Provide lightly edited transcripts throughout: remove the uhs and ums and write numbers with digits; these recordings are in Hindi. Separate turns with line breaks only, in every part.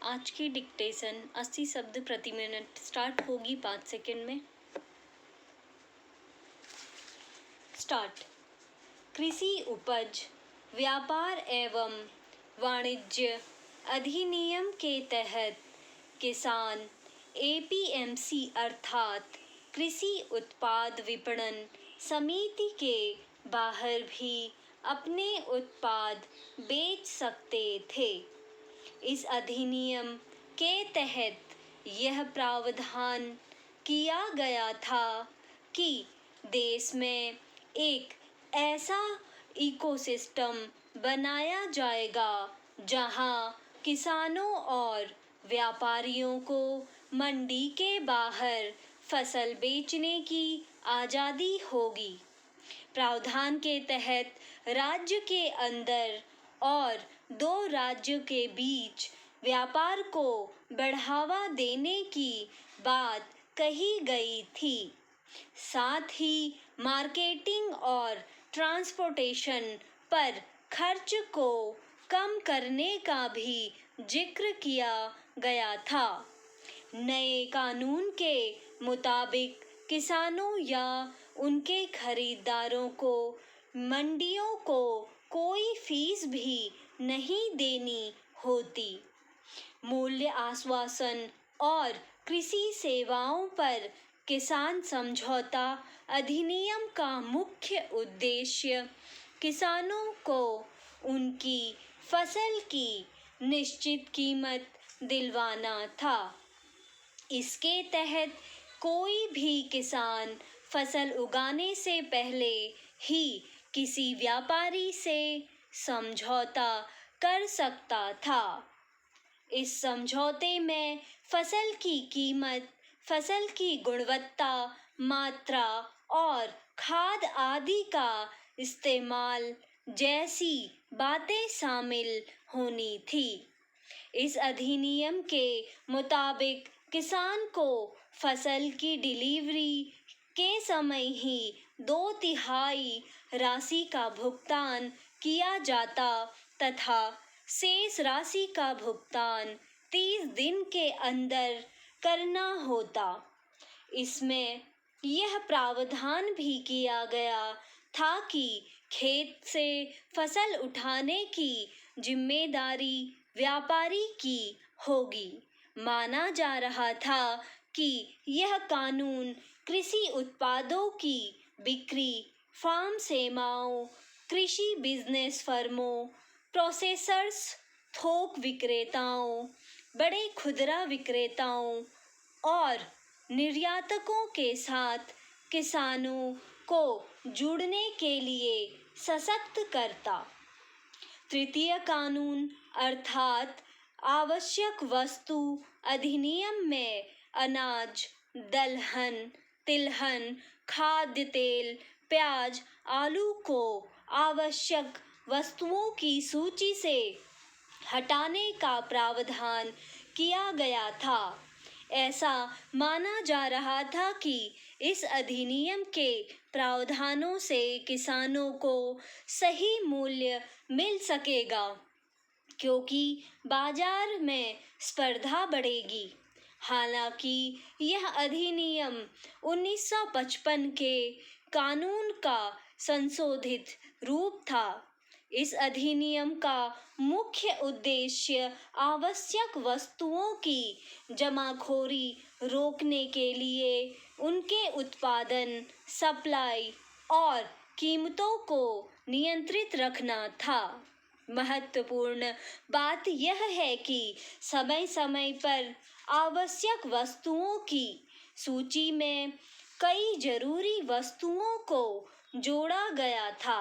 आज की डिक्टेशन 80 शब्द प्रति मिनट स्टार्ट होगी 5 सेकंड में। स्टार्ट। कृषि उपज व्यापार एवं वाणिज्य अधिनियम के तहत किसान एपीएमसी अर्थात कृषि उत्पाद विपणन समिति के बाहर भी अपने उत्पाद बेच सकते थे। इस अधिनियम के तहत यह प्रावधान किया गया था कि देश में एक ऐसा इकोसिस्टम बनाया जाएगा जहां किसानों और व्यापारियों को मंडी के बाहर फसल बेचने की आज़ादी होगी। प्रावधान के तहत राज्य के अंदर और 2 राज्यों के बीच व्यापार को बढ़ावा देने की बात कही गई थी। साथ ही मार्केटिंग और ट्रांसपोर्टेशन पर खर्च को कम करने का भी जिक्र किया गया था। नए कानून के मुताबिक किसानों या उनके खरीदारों को मंडियों को कोई फीस भी नहीं देनी होती। मूल्य आश्वासन और कृषि सेवाओं पर किसान समझौता अधिनियम का मुख्य उद्देश्य किसानों को उनकी फसल की निश्चित कीमत दिलवाना था। इसके तहत कोई भी किसान फसल उगाने से पहले ही किसी व्यापारी से समझौता कर सकता था। इस समझौते में फसल की कीमत, फसल की गुणवत्ता, मात्रा और खाद आदि का इस्तेमाल जैसी बातें शामिल होनी थी। इस अधिनियम के मुताबिक किसान को फसल की डिलीवरी के समय ही 2/3 राशि का भुगतान किया जाता तथा शेष राशि का भुगतान 30 दिन के अंदर करना होता। इसमें यह प्रावधान भी किया गया था कि खेत से फसल उठाने की जिम्मेदारी व्यापारी की होगी। माना जा रहा था कि यह कानून कृषि उत्पादों की बिक्री, फार्म सेवाओं, कृषि बिजनेस फर्मों, प्रोसेसर्स, थोक विक्रेताओं, बड़े खुदरा विक्रेताओं और निर्यातकों के साथ किसानों को जुड़ने के लिए सशक्त करता। तृतीय कानून अर्थात आवश्यक वस्तु अधिनियम में अनाज, दलहन, तिलहन, खाद्य तेल, प्याज, आलू को आवश्यक वस्तुओं की सूची से हटाने का प्रावधान किया गया था। ऐसा माना जा रहा था कि इस अधिनियम के प्रावधानों से किसानों को सही मूल्य मिल सकेगा, क्योंकि बाजार में स्पर्धा बढ़ेगी। हालांकि यह अधिनियम 1955 के कानून का संशोधित रूप था। इस अधिनियम का मुख्य उद्देश्य आवश्यक वस्तुओं की जमाखोरी रोकने के लिए उनके उत्पादन, सप्लाई और कीमतों को नियंत्रित रखना था। महत्वपूर्ण बात यह है कि समय-समय पर आवश्यक वस्तुओं की सूची में कई जरूरी वस्तुओं को जोड़ा गया था।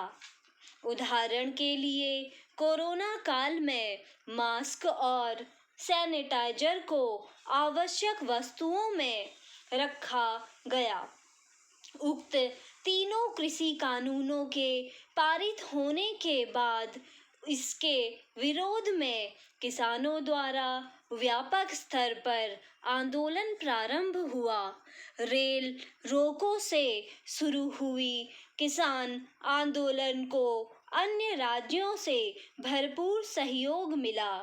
उदाहरण के लिए कोरोना काल में मास्क और सैनिटाइजर को आवश्यक वस्तुओं में रखा गया। उक्त तीनों कृषि कानूनों के पारित होने के बाद इसके विरोध में किसानों द्वारा व्यापक स्तर पर आंदोलन प्रारंभ हुआ। रेल रोको से शुरू हुई किसान आंदोलन को अन्य राज्यों से भरपूर सहयोग मिला।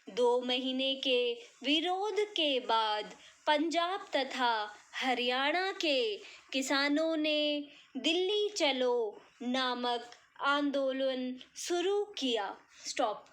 2 महीने के विरोध के बाद पंजाब तथा हरियाणा के किसानों ने दिल्ली चलो नामक आंदोलन शुरू किया। स्टॉप।